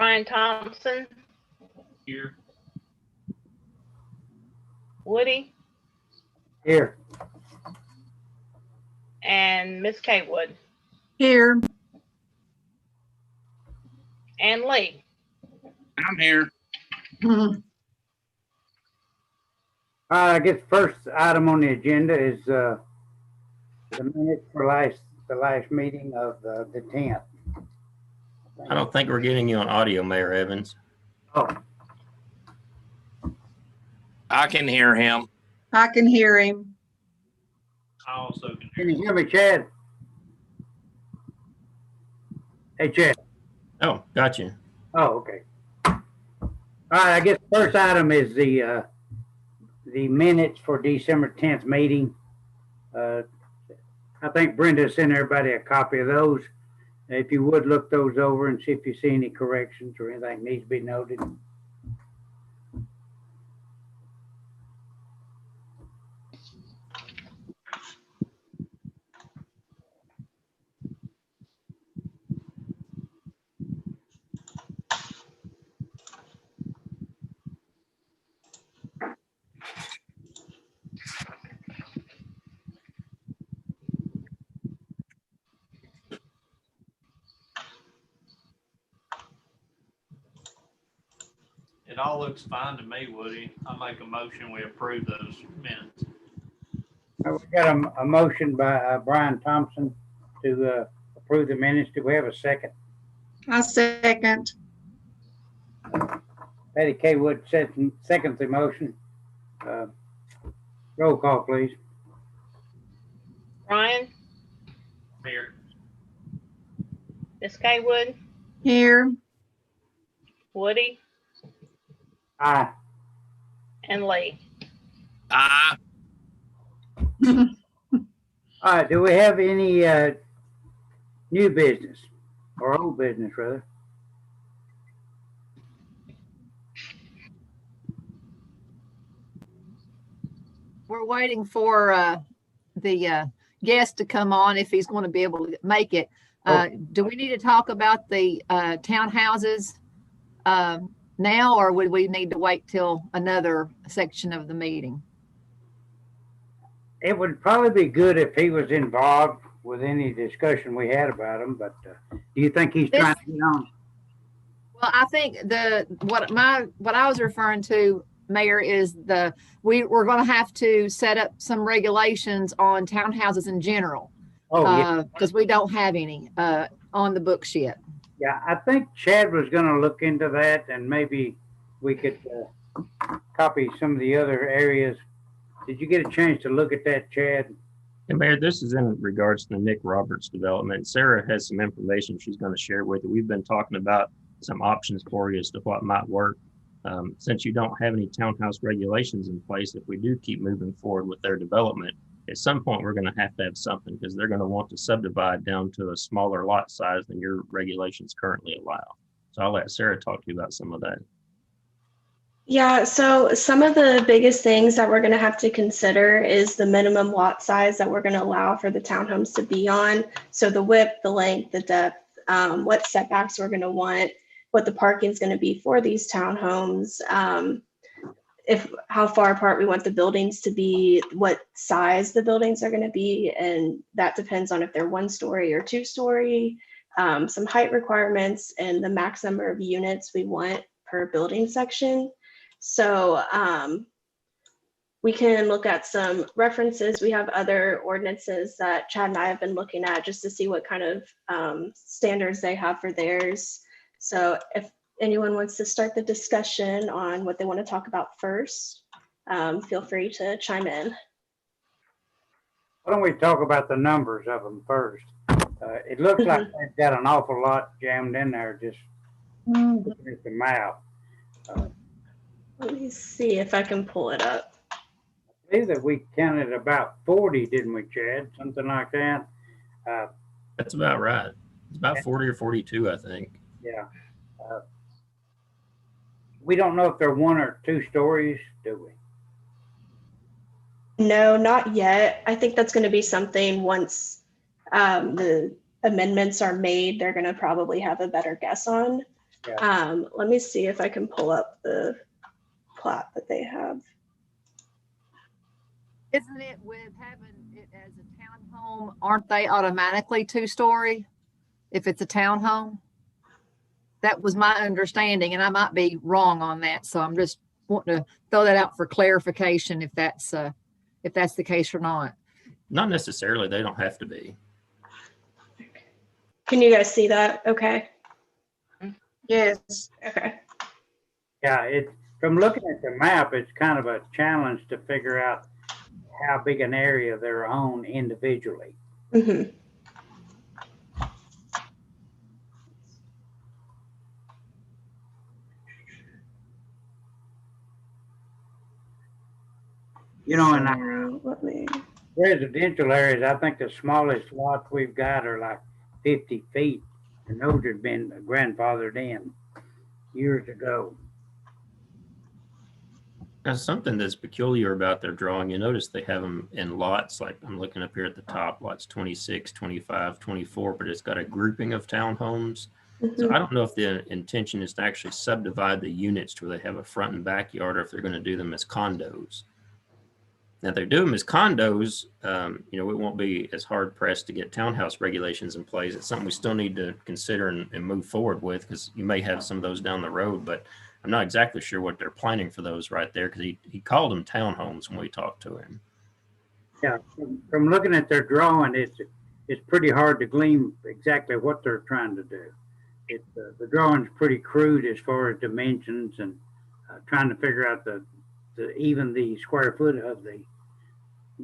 Brian Thompson, Here. Woody, Here. and Miss Kaywood, Here. and Lee. I'm here. I guess first item on the agenda is the minutes for the last meeting of the 10th. I don't think we're getting you on audio, Mayor Evans. Oh, I can hear him. I can hear him. I also can hear can you hear me, Chad? Hey, Chad. Oh, gotcha. Oh, okay. All right, I guess first item is the minutes for December 10th meeting. I think Brenda sent everybody a copy of those. If you would look those over and see if you see any corrections or anything needs to be noted. It all looks fine to me, Woody. I make a motion, we approve those minutes. We got a motion by Brian Thompson to approve the minutes. Do we have a second? I second. Patty Kaywood seconds the motion. Roll call, please. Brian, Here. Miss Kaywood, Here. Woody, Aye. and Lee. Aye. All right, do we have any new business or old business rather? We're waiting for the guest to come on if he's going to be able to make it. Do we need to talk about the townhouses now, or would we need to wait till another section of the meeting? It would probably be good if he was involved with any discussion we had about them, but do you think he's trying to get on? Well, I think what I was referring to, Mayor, is we're going to have to set up some regulations on townhouses in general. Oh, yeah. Because we don't have any on the books yet. Yeah, I think Chad was going to look into that, and maybe we could copy some of the other areas. Did you get a chance to look at that, Chad? And Mayor, this is in regards to the Nick Roberts development. Sarah has some information she's going to share with you. We've been talking about some options for you as to what might work. Since you don't have any townhouse regulations in place, if we do keep moving forward with their development, at some point we're going to have something, because they're going to want to subdivide down to a smaller lot size than your regulations currently allow. So I'll let Sarah talk to you about some of that. Yeah, so some of the biggest things that we're going to have to consider is the minimum lot size that we're going to allow for the townhomes to be on. So the width, the length, the depth, what setbacks we're going to want, what the parking is going to be for these townhomes, how far apart we want the buildings to be, what size the buildings are going to be, and that depends on if they're 1-story or 2-story, some height requirements, and the max number of units we want per building section. So we can look at some references. We have other ordinances that Chad and I have been looking at just to see what kind of standards they have for theirs. So if anyone wants to start the discussion on what they want to talk about first, feel free to chime in. Why don't we talk about the numbers of them first? It looks like they've got an awful lot jammed in there, just looking at the map. Let me see if I can pull it up. I believe that we counted about 40, didn't we, Chad? Something like that. That's about right. It's about 40 or 42, I think. Yeah. We don't know if they're 1 or 2 stories, do we? No, not yet. I think that's going to be something once the amendments are made, they're going to probably have a better guess on. Let me see if I can pull up the plat that they have. Isn't it with having it as a townhome, aren't they automatically 2-story if it's a townhome? That was my understanding, and I might be wrong on that. So I'm just wanting to throw that out for clarification if that's the case or not. Not necessarily. They don't have to be. Can you guys see that? Okay. Yes. Okay. Yeah, from looking at the map, it's kind of a challenge to figure out how big an area they're on individually. hmm You know, in let me. residential areas, I think the smallest lots we've got are like 50 feet, and those have been grandfathered in years ago. Now, something that's peculiar about their drawing, you notice they have them in lots, like I'm looking up here at the top, lots 26, 25, 24, but it's got a grouping of townhomes. So I don't know if the intention is to actually subdivide the units to where they have a front and backyard, or if they're going to do them as condos. Now, if they do them as condos, we won't be as hard pressed to get townhouse regulations in place. It's something we still need to consider and move forward with, because you may have some of those down the road, but I'm not exactly sure what they're planning for those right there, because he called them townhomes when we talked to him. Yeah, from looking at their drawing, it's pretty hard to glean exactly what they're trying to do. The drawing's pretty crude as far as dimensions and trying to figure out even the square foot of the.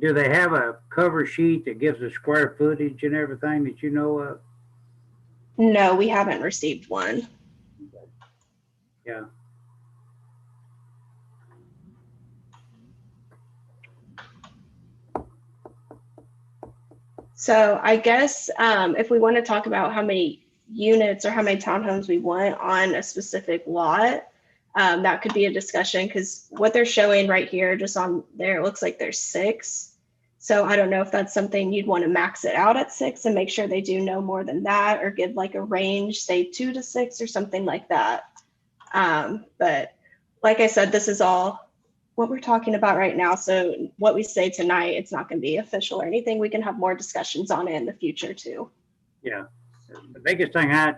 Do they have a cover sheet that gives the square footage and everything that you know of? No, we haven't received one. Yeah. So I guess if we want to talk about how many units or how many townhomes we want on a specific lot, that could be a discussion, because what they're showing right here, just on there, it looks like there's 6. So I don't know if that's something you'd want to max it out at 6 and make sure they do no more than that, or give like a range, say 2 to 6 or something like that. But like I said, this is all what we're talking about right now. So what we say tonight, it's not going to be official or anything. We can have more discussions on it in the future too. Yeah. The biggest thing I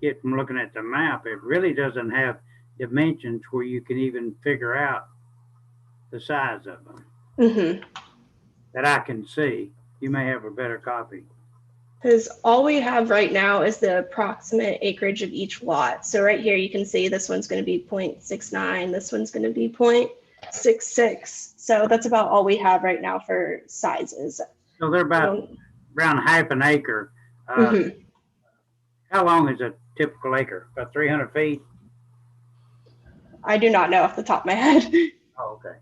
get from looking at the map, it really doesn't have dimensions where you can even figure out the size of them that I can see. You may have a better copy. Because all we have right now is the approximate acreage of each lot. So right here, you can see this one's going to be 0.69. This one's going to be 0.66. So that's about all we have right now for sizes. So they're about around half an acre. How long is a typical acre? About 300 feet? I do not know off the top of my head. Oh, okay.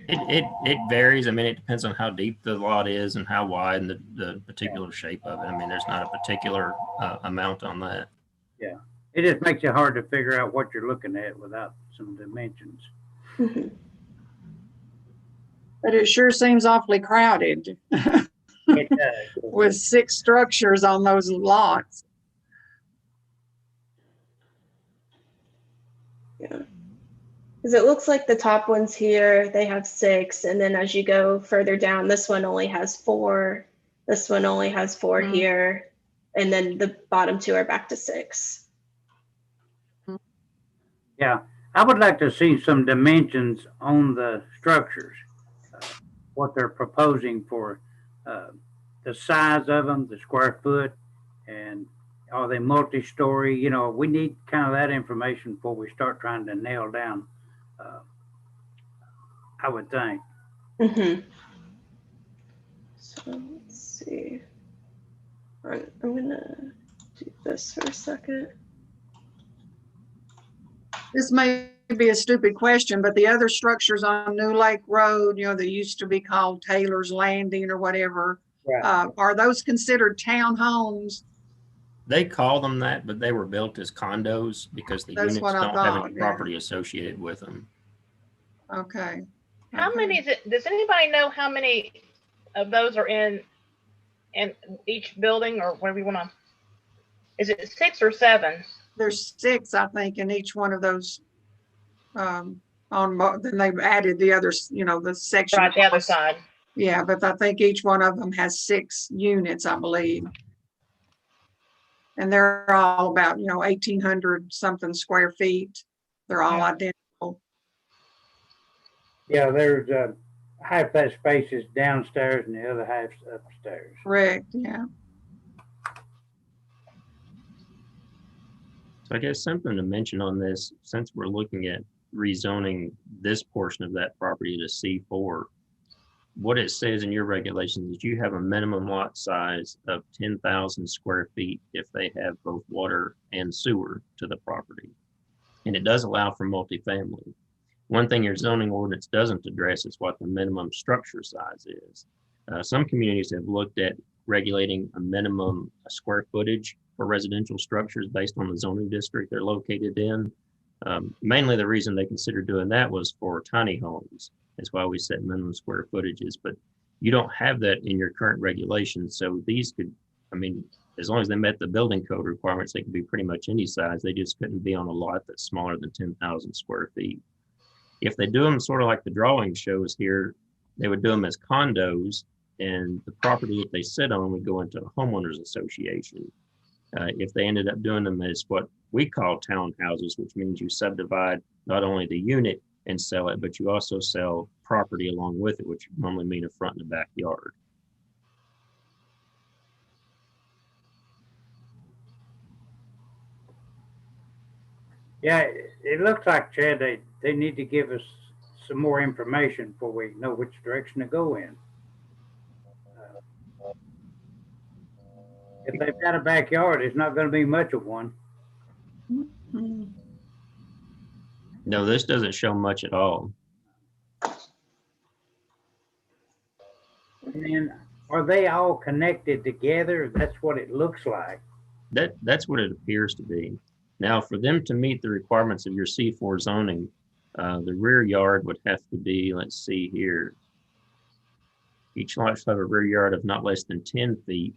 It varies. I mean, it depends on how deep the lot is and how wide and the particular shape of it. I mean, there's not a particular amount on that. Yeah. It just makes it hard to figure out what you're looking at without some dimensions. But it sure seems awfully crowded It does. with 6 structures on those lots. Yeah. Because it looks like the top ones here, they have 6. And then as you go further down, this one only has 4. This one only has 4 here. And then the bottom 2 are back to 6. Yeah. I would like to see some dimensions on the structures, what they're proposing for the size of them, the square foot, and are they multi-story? You know, we need kind of that information before we start trying to nail down, I would think. So let's see. I'm gonna do this for a second. This may be a stupid question, but the other structures on New Lake Road, that used to be called Taylor's Landing or whatever, Right. are those considered townhomes? They call them that, but they were built as condos because the That's units what I don't have thought, any yeah. property associated with them. Okay. How Okay. many is it? Does anybody know how many of those are in each building, or whatever you want to? Is it 6 or 7 There's 6, I think, in each one of those. Then they've added the others, the section. Right, the other side. Yeah, but I think each one of them has 6 units, I believe. And they're all about, 1,800 something square feet. They're all identical. Yeah, there's, half that space is downstairs and the other half's upstairs. Correct, yeah. So I guess something to mention on this, since we're looking at rezoning this portion of that property to C4, what it says in your regulations is you have a minimum lot size of 10,000 square feet if they have both water and sewer to the property. And it does allow for multifamily. One thing your zoning ordinance doesn't address is what the minimum structure size is. Some communities have looked at regulating a minimum square footage for residential structures based on the zoning district they're located in. Mainly the reason they considered doing that was for tiny homes. That's why we set minimum square footages, but you don't have that in your current regulations. So these could, as long as they met the building code requirements, they could be pretty much any size. They just couldn't be on a lot that's smaller than 10,000 square feet. If they do them sort of like the drawing shows here, they would do them as condos, and the property that they sit on would go into a homeowners association. If they ended up doing them as what we call townhouses, which means you subdivide not only the unit and sell it, but you also sell property along with it, which would normally mean a front and a backyard. Yeah, it looks like, Chad, they need to give us some more information before we know which direction to go in. If they've got a backyard, it's not gonna be much of one. Mm. No, this doesn't show much at all. And then, are they all connected together? That's what it looks like. That's what it appears to be. Now, for them to meet the requirements of your C4 zoning, the rear yard would have to be, let's see here. Each lot should have a rear yard of not less than 10 feet.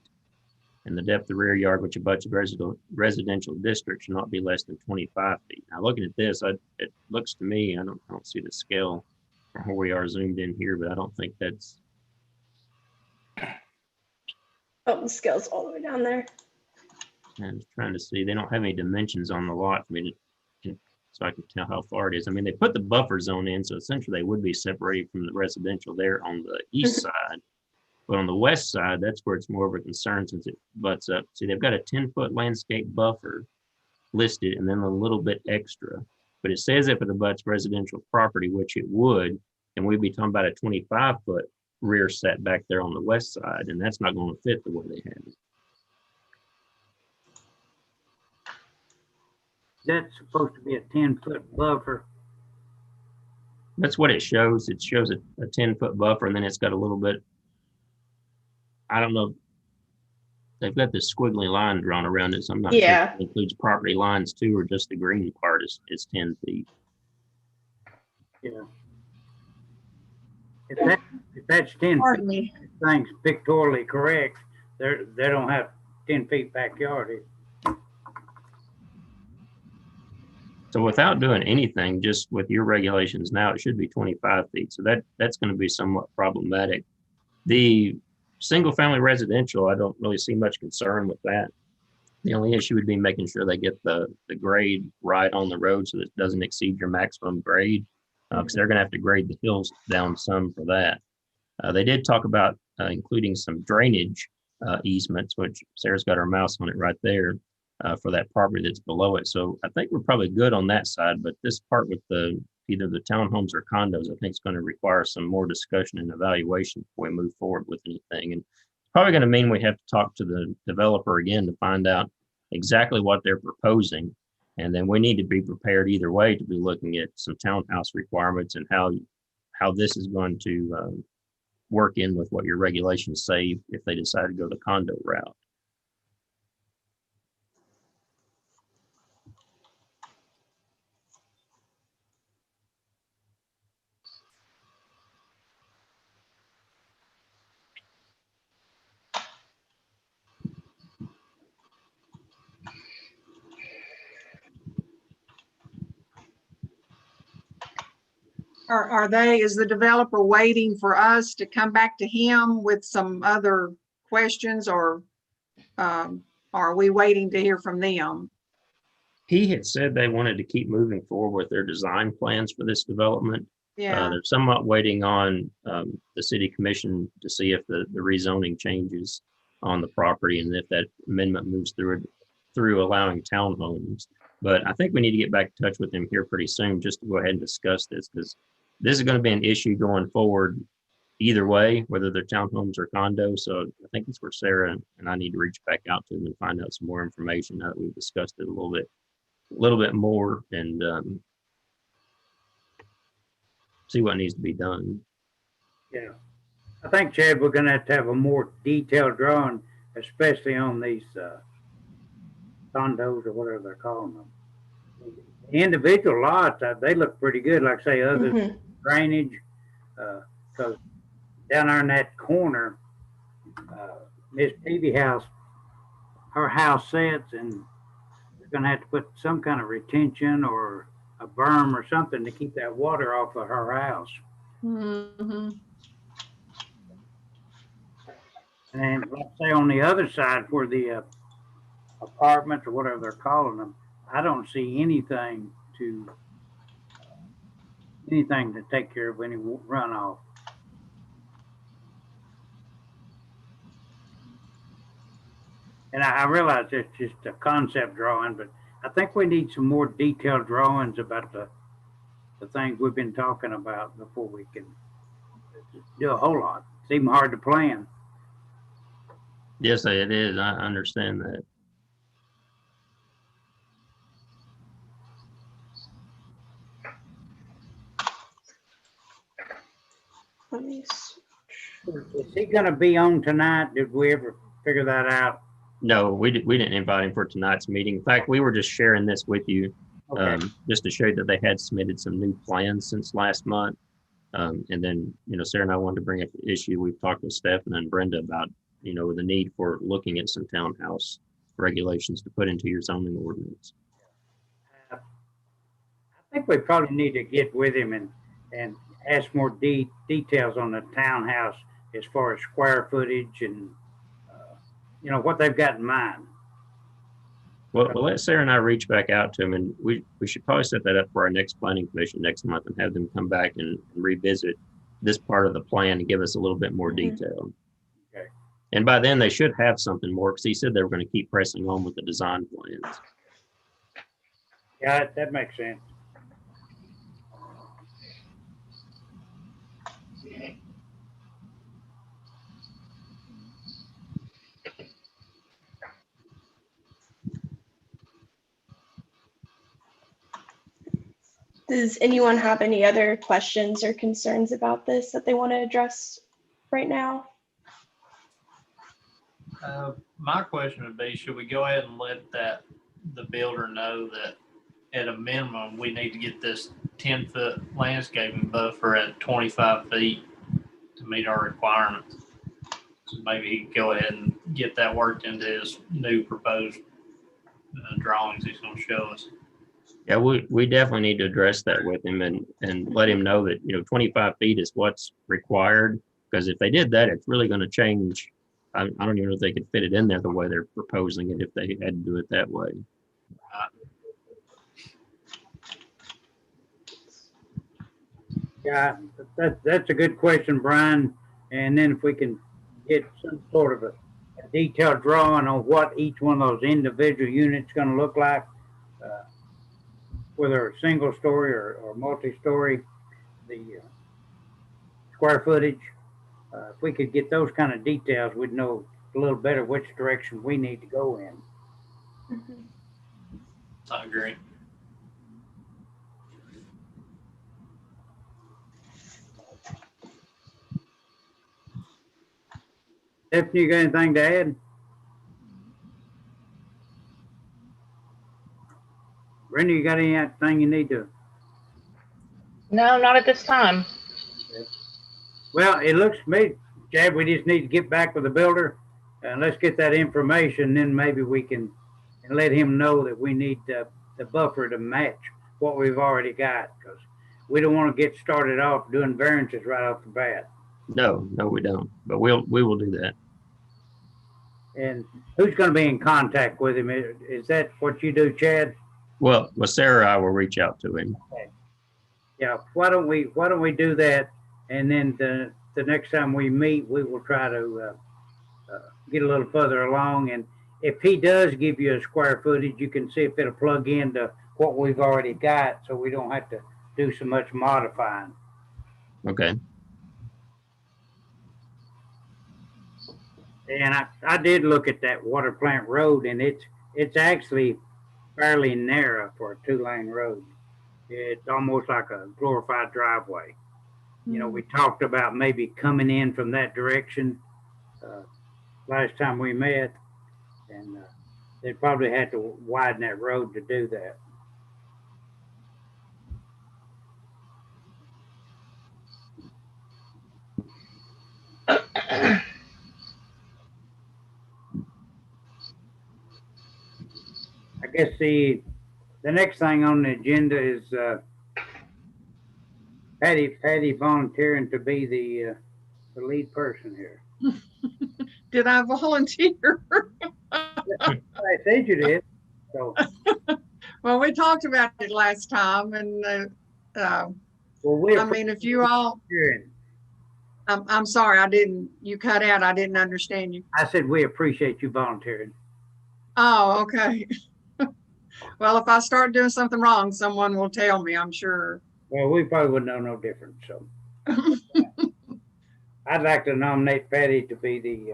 And the depth of the rear yard, which abuts a residential district, should not be less than 25 feet. Now, looking at this, it looks to me, I don't see the scale from where we are zoomed in here, but I don't think that's. Oh, the scale's all the way down there. I'm just trying to see. They don't have any dimensions on the lot for me to, so I can tell how far it is. They put the buffer zone in, so essentially they would be separated from the residential there on the east side. But on the west side, that's where it's more of a concern since it butts up. See, they've got a 10-foot landscape buffer listed and then a little bit extra. But it says if it abuts residential property, which it would, and we'd be talking about a 25-foot rear setback there on the west side, and that's not going to fit the way they have it. That's supposed to be a 10-foot buffer. That's what it shows. It shows a 10-foot buffer, and then it's got a little bit, I don't know. They've got this squiggly line drawn around it, so I'm not sure if it includes property lines too, or just the green part is 10 feet. Yeah. If that's 10 Pardon feet, me. things pictorially correct, they don't have 10 feet backyard. So without doing anything, just with your regulations now, it should be 25 feet. So that's going to be somewhat problematic. The single family residential, I don't really see much concern with that. The only issue would be making sure they get the grade right on the road so that it doesn't exceed your maximum grade, because they're going to have to grade the hills down some for that. They did talk about including some drainage easements, which Sarah's got her mouse on it right there, for that property that's below it. So I think we're probably good on that side, but this part with either the townhomes or condos, I think is going to require some more discussion and evaluation before we move forward with anything. And it's probably going to mean we have to talk to the developer again to find out exactly what they're proposing. And then we need to be prepared either way to be looking at some townhouse requirements and how this is going to work in with what your regulations say if they decide to go the condo route. Is the developer waiting for us to come back to him with some other questions, or are we waiting to hear from them? He had said they wanted to keep moving forward with their design plans for this development. Yeah, They're somewhat waiting on the city commission to see if the rezoning changes on the property and if that amendment moves through allowing townhomes. But I think we need to get back in touch with them here pretty soon just to go ahead and discuss this, because this is going to be an issue going forward either way, whether they're townhomes or condos. So I think it's where Sarah and I need to reach back out to them and find out some more information now that we've discussed it a little bit more, and see what needs to be done. Yeah. I think, Chad, we're gonna have to have a more detailed drawing, especially on these condos or whatever they're calling them. The individual lots, they look pretty good, like say other Mhm. drainage, because down there in that corner, Miss Peavy house, her house sits, and they're gonna have to put some kind of retention or a berm or something to keep that water off of her house. mhm. And let's say on the other side where the apartments or whatever they're calling them, I don't see anything to take care of any runoff. And I realize it's just a concept drawing, but I think we need some more detailed drawings about the things we've been talking about before we can do a whole lot. It's even hard to plan. Yes, it is. I understand that. Let me see. Is he gonna be on tonight? Did we ever figure that out? No, we didn't invite him for tonight's meeting. In fact, we were just sharing this with you, Okay, just to show you that they had submitted some new plans since last month. And then, Sarah and I wanted to bring up the issue. We've talked with Stefan and Brenda about, the need for looking at some townhouse regulations to put into your zoning ordinance. I think we probably need to get with him and ask more details on the townhouse as far as square footage and, what they've got in mind. Well, let Sarah and I reach back out to him, and we should probably set that up for our next planning commission next month and have them come back and revisit this part of the plan and give us a little bit more detail. Okay. And by then they should have something more, because he said they were going to keep pressing on with the design plans. Yeah, that makes sense. Does anyone have any other questions or concerns about this that they want to address right now? My question would be, should we go ahead and let the builder know that at a minimum, we need to get this 10-foot landscaping buffer at 25 feet to meet our requirements? So maybe he can go ahead and get that worked into his new proposed drawings he's going to show us. Yeah, we definitely need to address that with him and let him know that, 25 feet is what's required. Because if they did that, it's really going to change. I don't even know if they could fit it in there the way they're proposing it if they had to do it that way. Yeah, that's a good question, Brian. And then if we can get some sort of a detailed drawing on what each one of those individual units going to look like, whether a single story or multi-story, the square footage. If we could get those kind of details, we'd know a little better which direction we need to go in. I agree. Stephanie, you got anything to add? Brenda, you got anything you need to? No, not at this time. Well, it looks to me, Chad, we just need to get back with the builder and let's get that information. Then maybe we can let him know that we need the buffer to match what we've already got. Because we don't want to get started off doing variances right off the bat. No, we don't, but we will do that. And who's going to be in contact with him? Is that what you do, Chad? Well, Sarah, I will reach out to him. Yeah, why don't we do that? And then the next time we meet, we will try to get a little further along. And if he does give you a square footage, you can see if it'll plug into what we've already got, so we don't have to do so much modifying. Okay. And I did look at that water plant road, and it's actually fairly narrow for a 2-lane road. It's almost like a glorified driveway. You know, we talked about maybe coming in from that direction last time we met, and they probably had to widen that road to do that. I guess the next thing on the agenda is Patty volunteering to be the lead person here. Did I volunteer? I said you did. So, Well, we talked about it last time, and well, we I mean, if you all, appreciate it. I'm sorry, you cut out, I didn't understand you. I said we appreciate you volunteering. Oh, okay. Well, if I start doing something wrong, someone will tell me, I'm sure. Well, we probably wouldn't know no difference. So, I'd like to nominate Patty to be the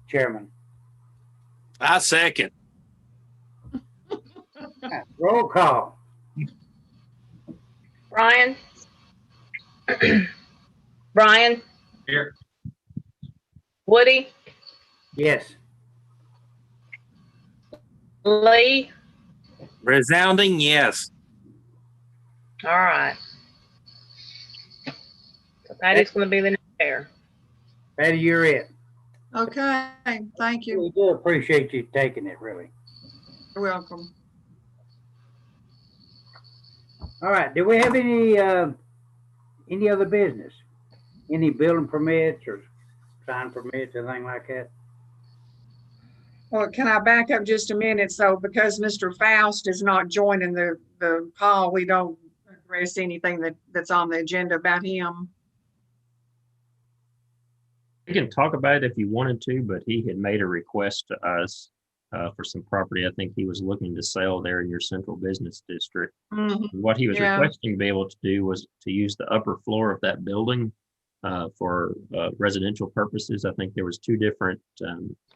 chairman. I second. Roll call. Brian? Brian? Here. Woody? Yes. Lee? Resounding yes. All right. So Patty's going to be the new chair. Patty, you're it. Okay, thank you. We do appreciate you taking it, really. You're welcome. All right. Do we have any other business? Any building permits or sign permits, anything like that? Well, can I back up just a minute? So because Mr. Faust is not joining the call, we don't address anything that's on the agenda about him. We can talk about it if you wanted to, but he had made a request to us for some property. I think he was looking to sell there in your central business district. Mhm. What he was Yeah. requesting to be able to do was to use the upper floor of that building for residential purposes. I think there was 2 different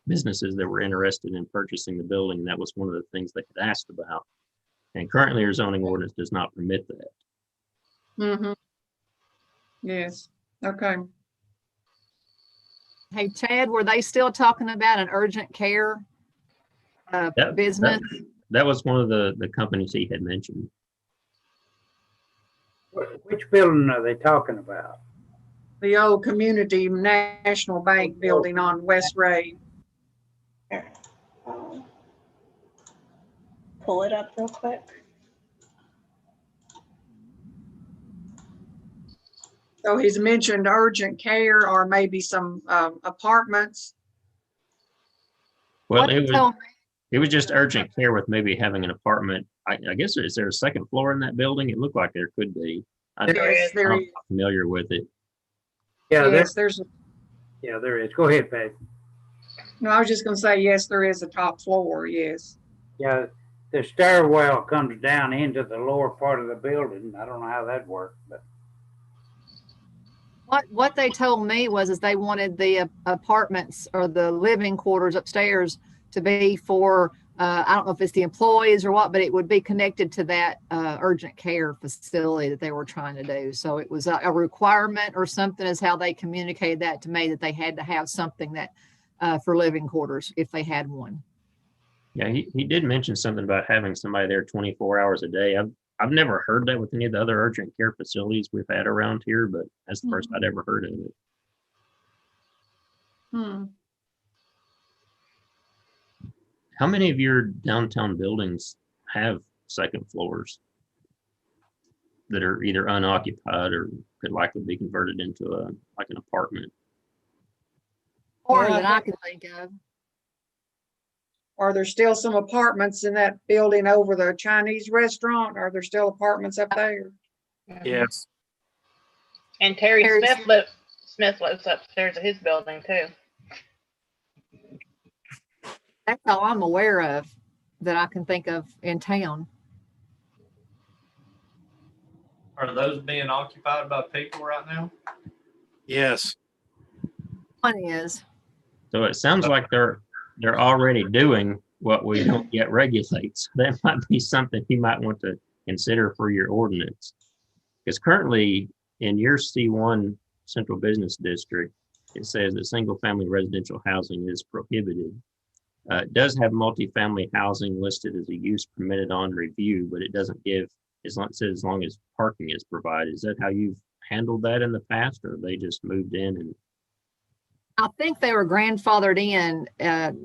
businesses that were interested in purchasing the building, and that was one of the things they had asked about. And currently, our zoning ordinance does not permit that. Mhm. Yes, okay. Hey, Chad, were they still talking about an urgent care That- business? That was one of the companies he had mentioned. Which building are they talking about? The old Community National Bank building on West Ray. Here, pull it up real quick. So he's mentioned urgent care or maybe some apartments. Well, What it they told was, me- it was just urgent care with maybe having an apartment. I guess, is there a second floor in that building? It looked like there could be. I'm Yes, there not is. familiar with it. Yeah, Yes, there's, there is. Go ahead, Patty. no, I was just gonna say, yes, there is a top floor, yes. Yeah, the stairwell comes down into the lower part of the building. I don't know how that worked, but What they told me was they wanted the apartments or the living quarters upstairs to be for, I don't know if it's the employees or what, but it would be connected to that urgent care facility that they were trying to do. So it was a requirement or something is how they communicated that to me, that they had to have something that for living quarters if they had one. Yeah, he did mention something about having somebody there 24 hours a day. I've never heard that with any of the other urgent care facilities we've had around here, but that's the first I'd ever heard of it. Hmm. How many of your downtown buildings have second floors? that are either unoccupied or could likely be converted into like an apartment. Or Yeah, I that I can think of. Are there still some apartments in that building over the Chinese restaurant? Are there still apartments up there? Mhm. Yes. And Terry Terry Smith lives upstairs at his building too. That's all I'm aware of that I can think of in town. Are those being occupied by people right now? Yes. One is, So it sounds like they're already doing what we don't yet regulate. So that might be something you might want to consider for your ordinance. Because currently in your C1 central business district, it says that single family residential housing is prohibited. It does have multifamily housing listed as a use permitted on review, but it doesn't give, it says as long as parking is provided. Is that how you've handled that in the past, or they just moved in and? I think they were grandfathered in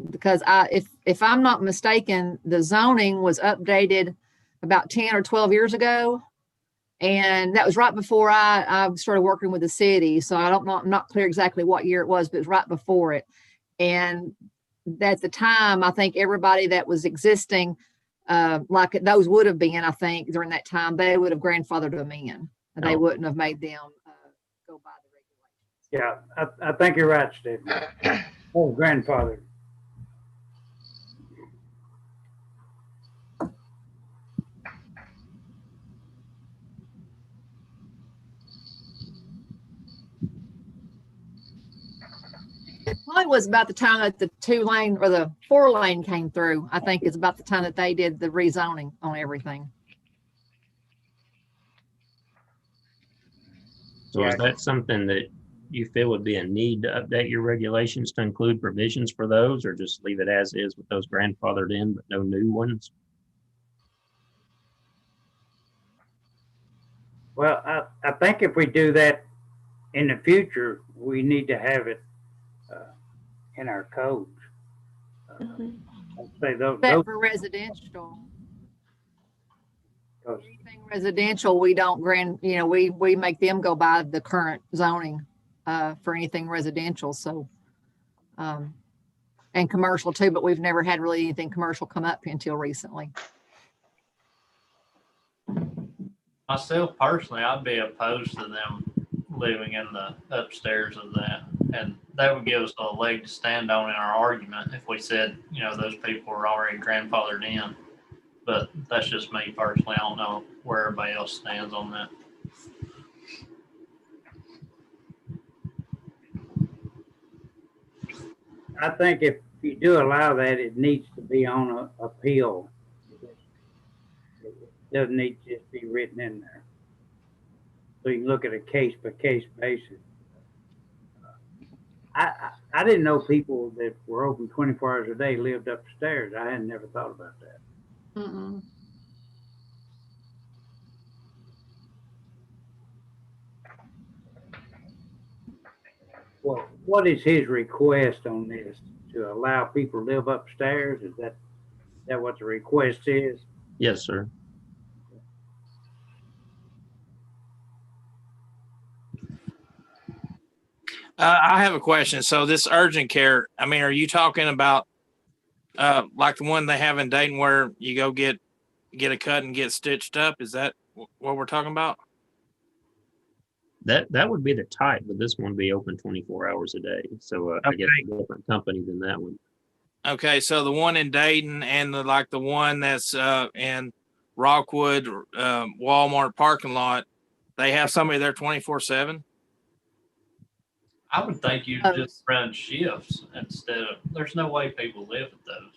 because if I'm not mistaken, the zoning was updated about 10 or 12 years ago. And that was right before I started working with the city. So I don't know, I'm not clear exactly what year it was, but it was right before it. And at the time, I think everybody that was existing, like those would have been, I think during that time, they would have grandfathered them in. And they Oh. wouldn't have made them go by the regulations. Yeah, I think you're right, Stephen. Oh, grandfather. It probably was about the time that the 2-lane or the 4-lane came through. I think it's about the time that they did the rezoning on everything. So is Yeah. that something that you feel would be a need to update your regulations to include provisions for those, or just leave it as is with those grandfathered in, but no new ones? Well, I think if we do that in the future, we need to have it in our codes. Mhm. I'd say those, Except for residential. those Anything residential, we don't we make them go by the current zoning for anything residential. So, and commercial too, but we've never had really anything commercial come up until recently. Myself personally, I'd be opposed to them living in the upstairs of that. And that would give us a leg to stand on in our argument if we said, those people were already grandfathered in. But that's just me personally. I don't know where everybody else stands on that. I think if you do allow that, it needs to be on a appeal. It doesn't need to just be written in there. So you can look at a case by case basis. I didn't know people that were open 24 hours a day lived upstairs. I had never thought about that. Mm-mm. Well, what is his request on this? To allow people to live upstairs? Is that what the request is? Yes, sir. I have a question. So this urgent care, I mean, are you talking about like the one they have in Dayton where you go get a cut and get stitched up? Is that what we're talking about? That would be the type, but this one would be open 24 hours a day. So I guess Okay. a different company than that one. Okay, so the one in Dayton and the one that's in Rockwood Walmart parking lot, they have somebody there 24/7. I would think you Oh. just run shifts instead of, there's no way people live at those.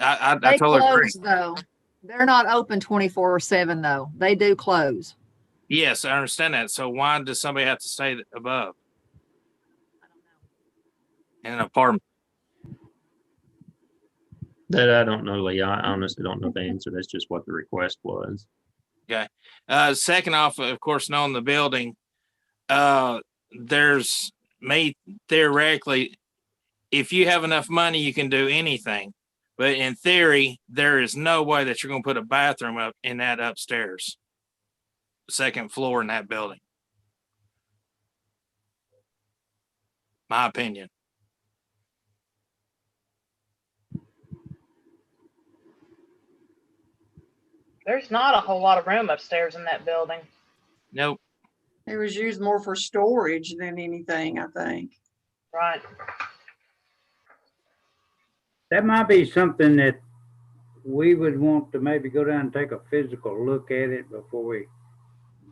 I They totally agree. close though. They're not open 24/7 though. They do close. Yes, I understand that. So why does somebody have to stay above in an apartment? That I don't know, Lee. I honestly don't know the answer. That's just what the request was. Second off, of course, knowing the building, there's theoretically, if you have enough money, you can do anything. But in theory, there is no way that you're going to put a bathroom up in that upstairs. second floor in that building. My opinion. There's not a whole lot of room upstairs in that building. Nope. It was used more for storage than anything, I think. Right. That might be something that we would want to maybe go down and take a physical look at it before we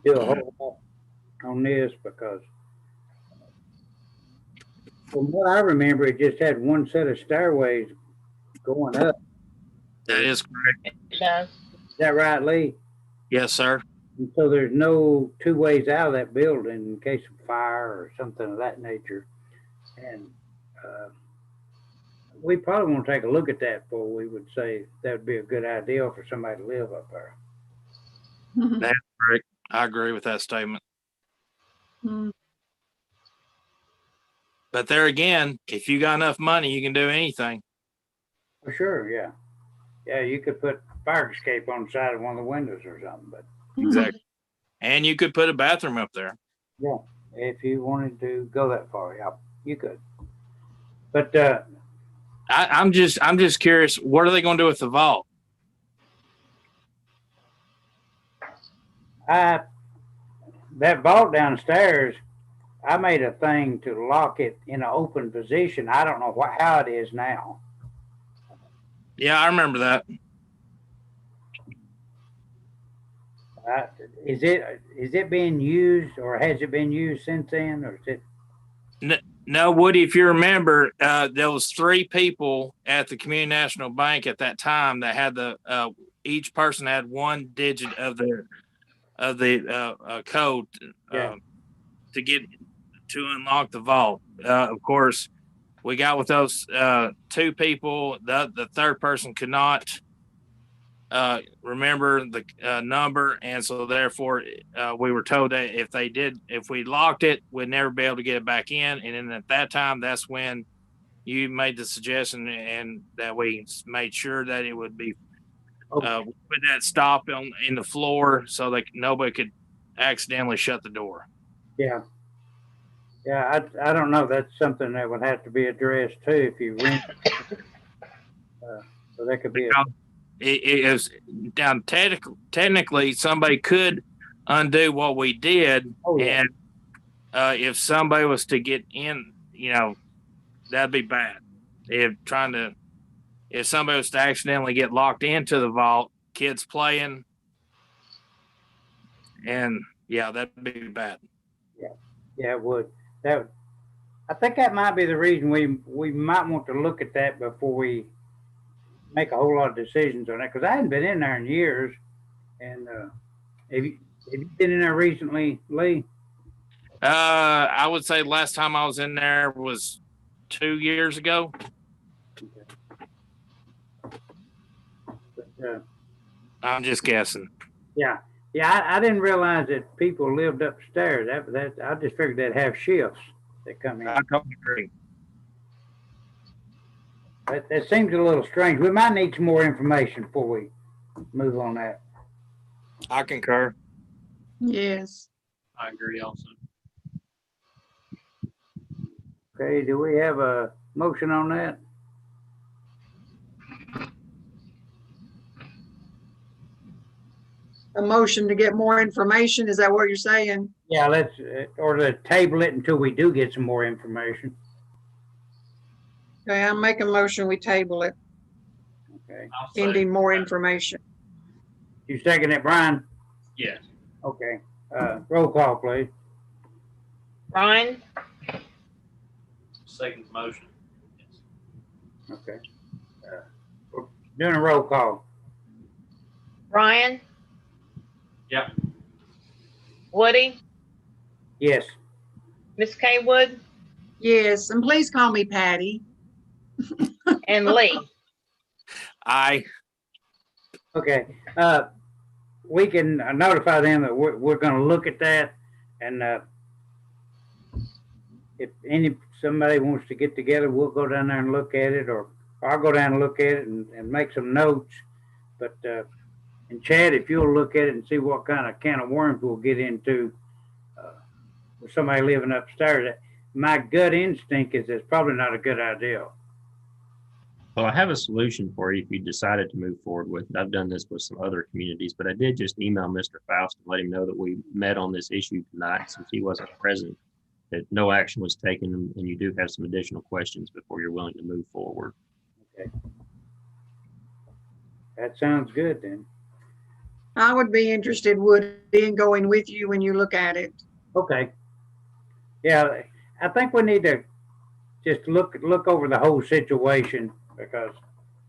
do a whole lot on this, because from what I remember, it just had one set of stairways going up. That is correct. It does. Is that right, Lee? Yes, sir. And so there's no two ways out of that building in case of fire or something of that nature. And we probably want to take a look at that before we would say that would be a good idea for somebody to live up there. That's correct. I agree with that statement. Mm. But there again, if you got enough money, you can do anything. For sure, yeah. Yeah, you could put fire escape on the side of one of the windows or something, but Exactly. And you could put a bathroom up there. yeah, if you wanted to go that far, yeah, you could. But I'm just curious, what are they going to do with the vault? that vault downstairs, I made a thing to lock it in an open position. I don't know how it is now. Yeah, I remember that. Is it being used, or has it been used since then, or is it? No, Woody, if you remember, there was 3 people at the Community National Bank at that time that had each person had 1 digit of the code Yeah. to get to unlock the vault. Of course, we got with those 2 people. The third person could not remember the number, and so therefore we were told that if we locked it, we'd never be able to get it back in. And then at that time, that's when you made the suggestion, and that we made sure that it would be put that stop in the floor so that nobody could accidentally shut the door. Yeah. Yeah, I don't know. That's something that would have to be addressed too if you rent. So that could be It is down technically somebody could undo what we did. Oh, yeah. And if somebody was to get in, that'd be bad. If somebody was to accidentally get locked into the vault, kids playing, and yeah, that'd be bad. Yeah, it would. I think that might be the reason we might want to look at that before we make a whole lot of decisions on that, because I hadn't been in there in years. And have you been in there recently, Lee? I would say last time I was in there was 2 years ago. But, I'm just guessing. yeah, I didn't realize that people lived upstairs. I just figured they'd have shifts that come in. I totally agree. That seems a little strange. We might need some more information before we move on that. I concur. Yes. I agree also. Okay, do we have a motion on that? A motion to get more information, is that what you're saying? Yeah, let's table it until we do get some more information. Okay, I'll make a motion, we table it, Okay, I'll say pending more information. you second it, Brian? yes. Okay, roll call, please. Brian, Second motion. Yes. Okay. We're doing a roll call. Brian. Yep. Woody, Yes. Miss Kaywood, Yes, and please call me Patty. and Lee. I Okay, we can notify them that we're gonna look at that, and if somebody wants to get together, we'll go down there and look at it, or I'll go down and look at it and make some notes. But And Chad, if you'll look at it and see what kind of can of worms we'll get into with somebody living upstairs, my gut instinct is it's probably not a good idea. Well, I have a solution for you if you decided to move forward with it. I've done this with some other communities, but I did just email Mr. Faust to let him know that we met on this issue tonight since he wasn't present, that no action was taken, and you do have some additional questions before you're willing to move forward. Okay. That sounds good then. I would be interested, Woody, in going with you when you look at it. Okay. Yeah, I think we need to just look over the whole situation, because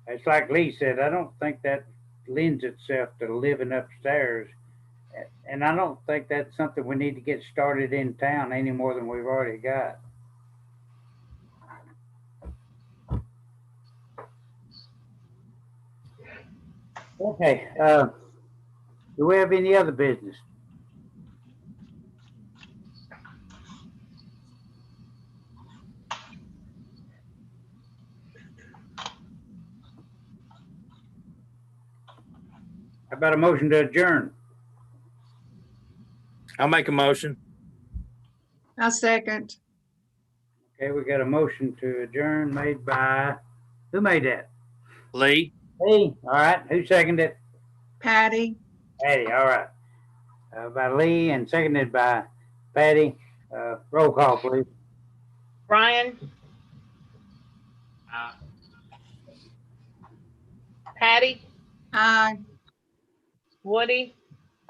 it's like Lee said, I don't think that lends itself to living upstairs. And I don't think that's something we need to get started in town any more than we've already got. Okay, do we have any other business? How about a motion to adjourn? I'll make a motion. I second. Okay, we got a motion to adjourn made by, who made that? Lee, Lee, all right. Who seconded it? Patty, Patty, all right. By Lee and seconded by Patty. Roll call, please. Brian, Patty, aye. Woody,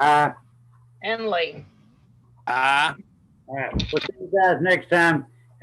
Aye. and Lee. aye. All right. We'll see you guys next time.